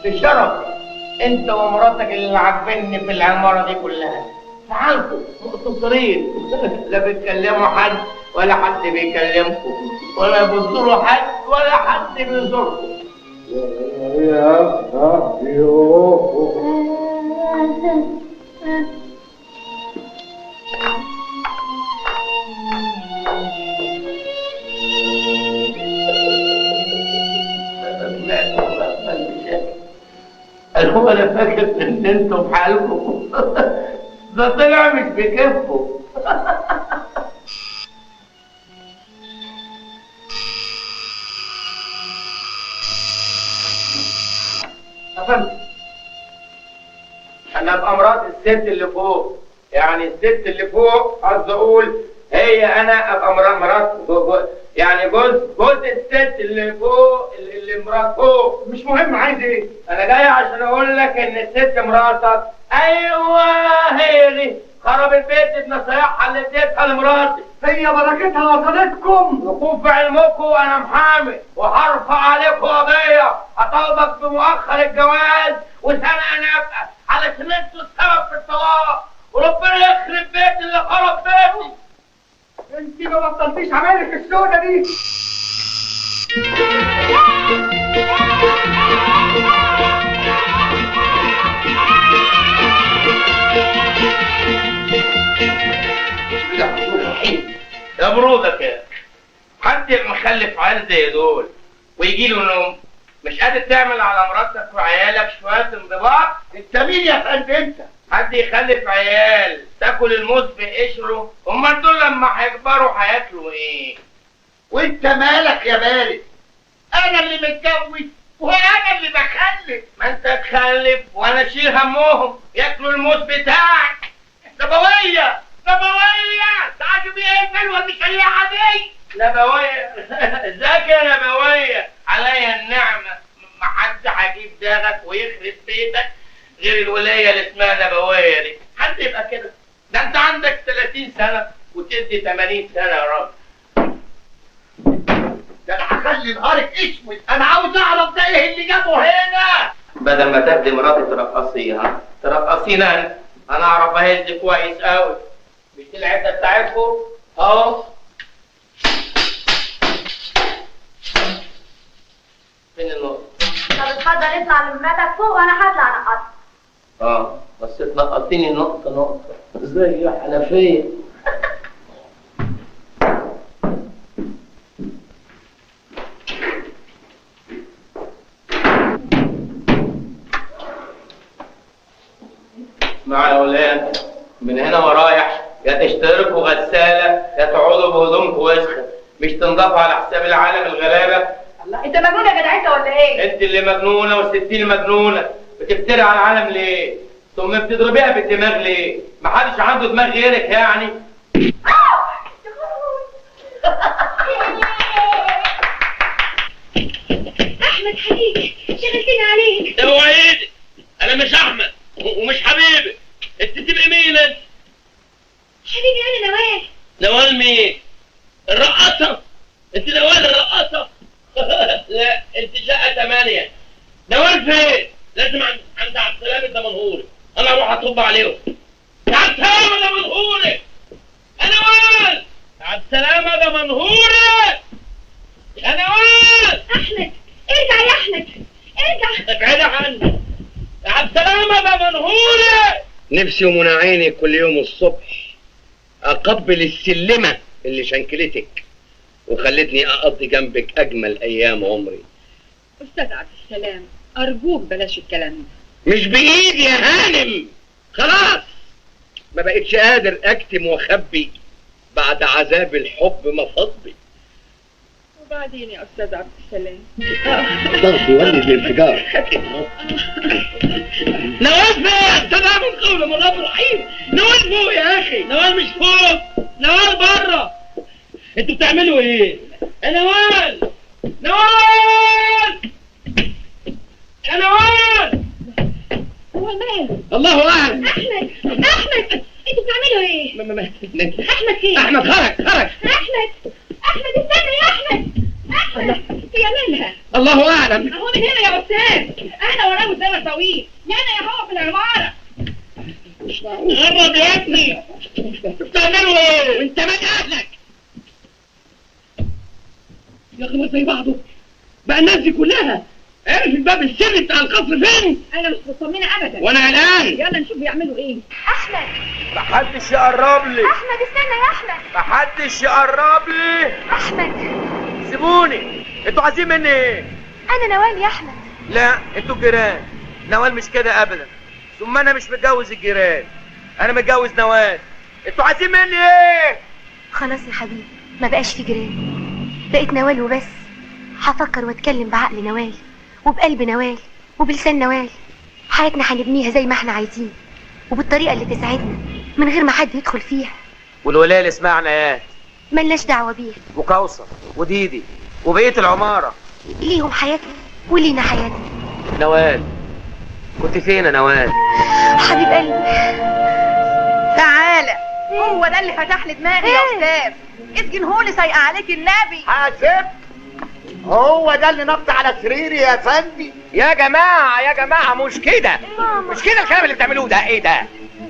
بشرف انت ومراتك اللي عاجبني في العماره دي كلها. تعالوا مقتصرين، لا بتكلموا حد ولا حد بيكلمكم، ولا بتزوروا حد ولا حد بيزوركم. هو انا فاكر ان انتوا بحالكم ده طلع مش بكفه. فهمت؟ انا ابقى مرات الست اللي فوق، يعني الست اللي فوق قصدي اقول هي انا ابقى مرات يعني جوز الست اللي فوق اللي مرات فوق. مش مهم عايز ايه؟ انا جاي عشان اقول لك ان الست مراتك ايوه هي دي خرب البيت بنصايحها اللي اديتها لمراتي. هي بركتها وصلتكم. وكون في علمكم انا محامي وهرفع عليكم قضيه اطالبك بمؤخر الجواز وسنه نفقه علشان انتوا السبب في الطلاق، وربنا يخرب بيت اللي خرب بيتي. انت ما بطلتيش عمالك السودة دي. يا برودك يا حد مخلف عيال زي دول ويجي له نوم مش قادر تعمل على مراتك وعيالك شويه انضباط؟ انت مين يا فندم انت؟ حد يخلف عيال تاكل الموز بقشره؟ امال دول لما هيكبروا هياكلوا ايه؟ وانت مالك يا بارد؟ انا اللي متجوز وانا اللي بخلف. ما انت تخلف وانا اشيل همهم ياكلوا الموز بتاعك. نبويه تعالوا بيه ايه البلوه المشيعه دي؟ نبويه ازيك يا نبويه؟ عليا النعمه ما حد هيجيب داغك ويخرب بيتك غير الولايه اللي اسمها نبويه دي. حد يبقى كده؟ ده انت عندك 30 سنه وتدي 80 سنه يا راجل. ده انا هخلي نهارك اسود. انا عاوز اعرف ده ايه اللي جابه هنا. بدل ما تاخدي مراتي ترقصيها ترقصينا انا اعرف اهز كويس قوي. مش دي العده بتاعتكم اهو. فين النقطه؟ طب اتفضل اطلع لمامتك فوق وانا هطلع انقطك. بس تنقطيني نقطه ازاي يا حنفيه؟ مع الاولاد من هنا ورايح يا تشتركوا غساله يا تقعدوا بهدومكم وسخه، مش تنضفوا على حساب العالم الغلابه. الله انت مجنون يا جدع انت ولا ايه؟ انت اللي مجنونه والستين مجنونه. بتفتري على العالم ليه؟ ثم بتضربيها بالدماغ ليه؟ محدش عنده دماغ غيرك يعني. احمد حبيبي شغلتني عليك. اوعى ايدك، انا مش احمد ومش حبيبي. انت تبقي مين انت؟ حبيبي انا نوال. نوال مين؟ الرقاصه؟ انت نوال الرقاصه؟ لا انت شقه 8. نوال فين؟ لازم عند عبد السلام الدمنهوري. انا اروح اطب عليهم. يا عبد السلام الدمنهوري يا نوال، يا عبد السلام الدمنهوري يا نوال. احمد ارجع يا احمد ارجع. ابعدي عني يا عبد السلام الدمنهوري. نفسي ومنى عيني كل يوم الصبح اقبل السلمه اللي شنكلتك وخلتني اقضي جنبك اجمل ايام عمري. استاذ عبد السلام ارجوك بلاش الكلام ده. مش بايدي يا هانم، خلاص ما بقتش قادر اكتم واخبي بعد عذاب الحب مفضي. وبعدين يا استاذ عبد السلام ضغط يولد الانفجار. نوال فين يا استاذ من قول من رب الرحيم؟ نوال فوق يا اخي. نوال مش فوق، نوال بره. انتوا بتعملوا ايه؟ يا نوال نوال يا نوال. هو ماله؟ الله اعلم. احمد انتوا بتعملوا ايه؟ احمد فين؟ احمد خرج. احمد استنى يا احمد. هي مالها؟ الله اعلم. هو من هنا يا استاذ. انا وراه له سنة طويل، لا انا يا هو في العمارة. قرب يا ابني، بتعملوا ايه؟ وانت من اهلك؟ يا اخي ما زي بعضه بقى، الناس دي كلها عرف الباب السري بتاع القصر فين؟ انا مش مطمنه ابدا وانا قلقان. يلا نشوف يعملوا ايه. احمد محدش يقرب لي. احمد استنى يا احمد. محدش يقرب لي. احمد سيبوني، انتوا عايزين مني ايه؟ انا نوال يا احمد. لا انتوا جيران. نوال مش كده ابدا، ثم انا مش متجوز الجيران، انا متجوز نوال. انتوا عايزين مني ايه؟ خلاص يا حبيبي، ما بقاش في جيران، بقيت نوال وبس. هفكر واتكلم بعقل نوال وبقلب نوال وبلسان نوال. حياتنا هنبنيها زي ما احنا عايزين وبالطريقه اللي تسعدنا من غير ما حد يدخل فيها. والولايه اللي اسمها عنايات ملناش دعوه بيها. وكوثر وديدي وبقيه العماره ليهم حياتهم ولينا حياتنا. نوال كنت فين يا نوال؟ حبيب قلبي تعالى، هو ده اللي فتح لي دماغي يا استاذ. اسجن هو اللي سايقه عليك النبي. حاسب، هو ده اللي نط على سريري يا فندي. يا جماعه مش كده، مش كده الكلام اللي بتعملوه ده. ايه ده؟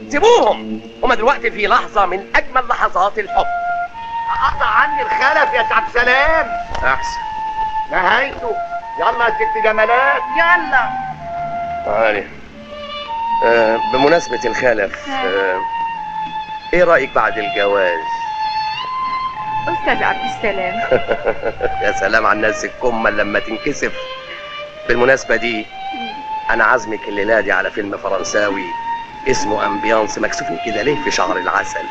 سيبوهم، هما دلوقتي في لحظه من اجمل لحظات الحب. قطع عني الخلف يا عبد السلام. احسن نهايته. يلا يا ست جمالات. يلا. تعالي. بمناسبة الخلف، ايه رأيك بعد الجواز؟ استاذ عبد السلام. يا سلام على الناس الكمل لما تنكسف. بالمناسبة دي انا عازمك الليلة دي على فيلم فرنساوي اسمه امبيانس. مكسوفين كده ليه في شهر العسل؟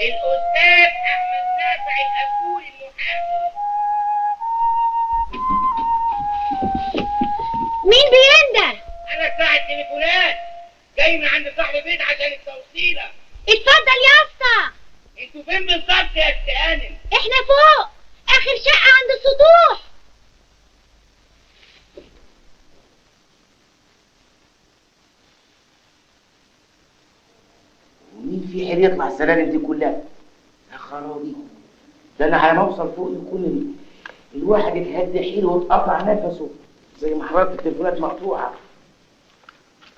الأستاذ أحمد نافع الأبول المحامي. مين بينده؟ أنا ساعة تليفونات جاي من عند صاحب البيت عشان التوصيلة. اتفضل يا اسطى. انتوا فين بالظبط يا استهانم؟ احنا فوق اخر شقه عند السطوح. ومين في حيل يطلع السلالم دي كلها؟ يا خرابي، ده انا على ما اوصل فوق يكون الواحد اتهد حيله واتقطع نفسه زي ما حرارة التليفونات مقطوعة.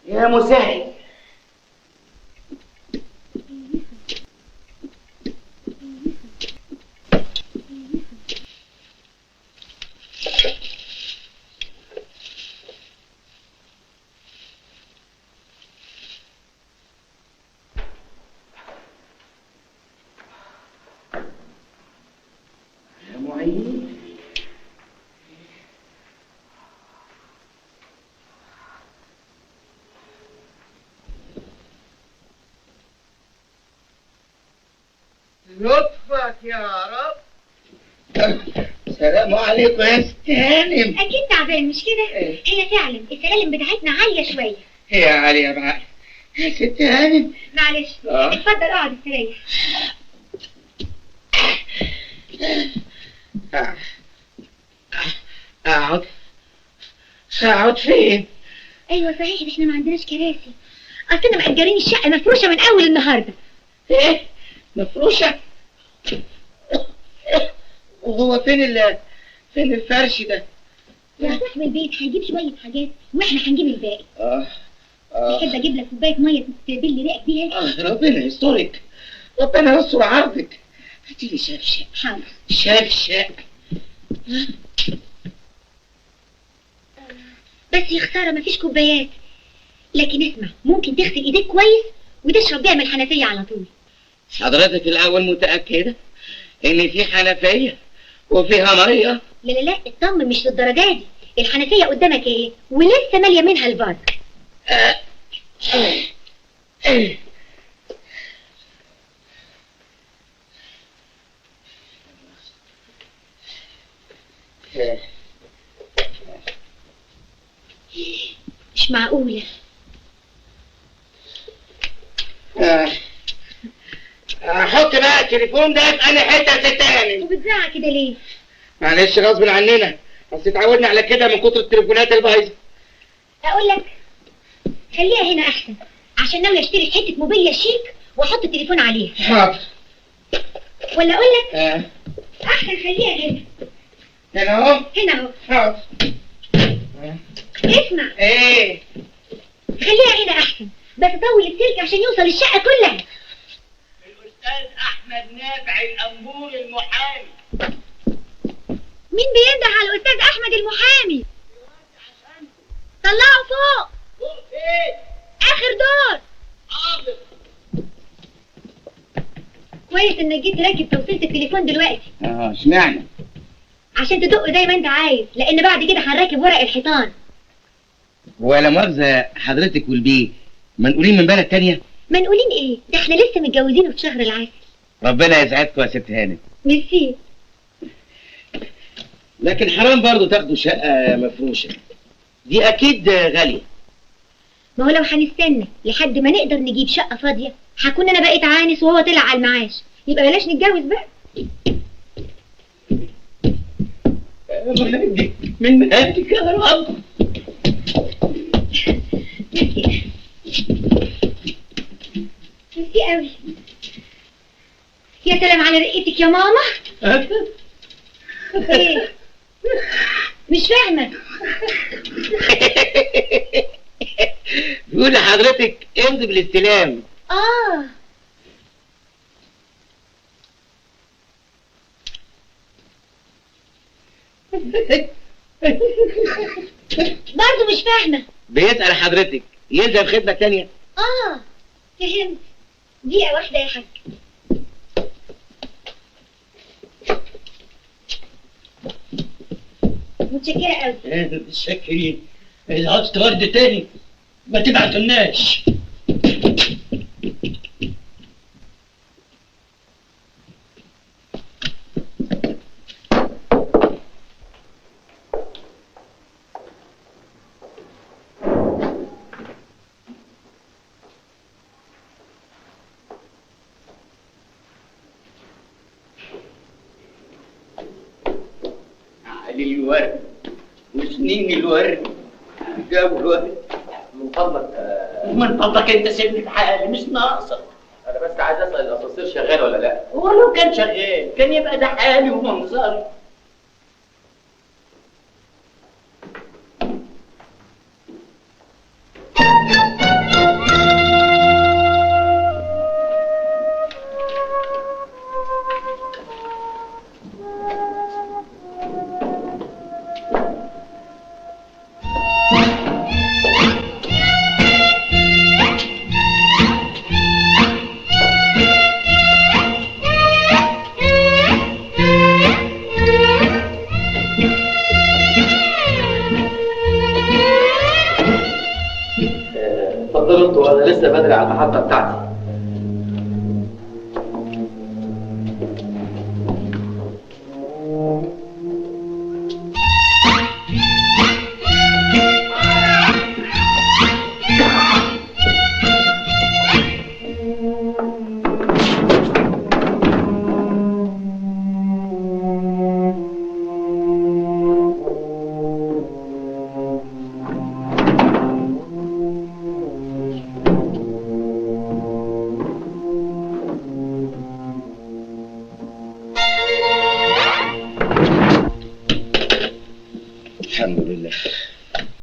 يا مسهل. يا معين. لطفك يا رب. السلام عليكم يا استهانم. اكيد تعبان مش كده؟ هي فعلا السلالم بتاعتنا عاليه شويه. يا علي يا معلم. يا ست هانم. معلش اتفضل اقعد استريح. اقعد. اقعد فين؟ ايوه صحيح، احنا ما عندناش كراسي، اصلنا مأجرين الشقه مفروشه من اول النهارده. ايه؟ مفروشة؟ وهو فين الفرش ده؟ يا صاحب البيت هيجيب شويه حاجات واحنا هنجيب الباقي. تحب اجيب لك كوبايه ميه تبل ريقك بيها؟ ربنا يسترك، ربنا يستر عرضك. هاتيلي شفشق. حاضر. شفشق. بس يا خساره مفيش كوبايات. لكن اسمع، ممكن تغسل ايديك كويس وتشرب بيها من الحنفيه على طول. حضرتك الاول متاكده ان في حنفيه وفيها ميه؟ لا لا لا، اطمن، مش للدرجه دي. الحنفيه قدامك ايه ولسه ماليه منها الفاز. مش معقولة. احط بقى التليفون ده في انا حته تاني. وبتزعق كده ليه؟ معلش غصب عننا، اصل اتعودنا على كده من كتر التليفونات البايظه. اقول لك خليها هنا احسن، عشان ناوي اشتري حته موبيليا شيك واحط التليفون عليها. حاضر. ولا اقول لك احسن خليها هنا. هنا اهو. هنا اهو. حاضر. اسمع. ايه؟ خليها هنا احسن، بس طول السلك عشان يوصل الشقه كلها. الاستاذ احمد نافع الانبور المحامي. مين بينده على الاستاذ احمد المحامي؟ طلعه فوق. فوق ايه؟ اخر دور. حاضر. كويس انك جيت تركب توصيله التليفون دلوقتي. اشمعنى؟ عشان تدق زي ما انت عايز، لان بعد كده هنركب ورق الحيطان. ولا مؤاخذة حضرتك والبيه منقولين من بلد تانية؟ منقولين ايه؟ ده احنا لسه متجوزين في شهر العسل. ربنا يسعدكم يا ست هانم. ميرسي. لكن حرام برضو تاخدوا شقة مفروشة، دي أكيد غالية. ما هو لو هنستنى لحد ما نقدر نجيب شقة فاضية هكون أنا بقيت عانس وهو طلع على المعاش، يبقى بلاش نتجوز بقى. من مهاتك يا رب. ميرسي. ميرسي قوي. يا سلام على رقتك يا ماما. ايه؟ مش فاهمة. بيقول لحضرتك امضي بالاستلام. برضه مش فاهمة. بيسأل حضرتك يلزم خدمة تانية؟ فهمت. دقيقة واحدة يا حاج. متشكرة قوي. متشكرين. إذا عاوز ورد تاني ما تبعتلناش. علي الورد وسنين الورد جابوا الورد. من فضلك انت سيبني في حالي، مش ناقصك. انا بس عايز اسال الاسانسير شغال ولا لا؟ ولو كان شغال كان يبقى ده حالي ومنظري. اتفضلوا انتوا، انا لسه بدري على المحطه بتاعتي.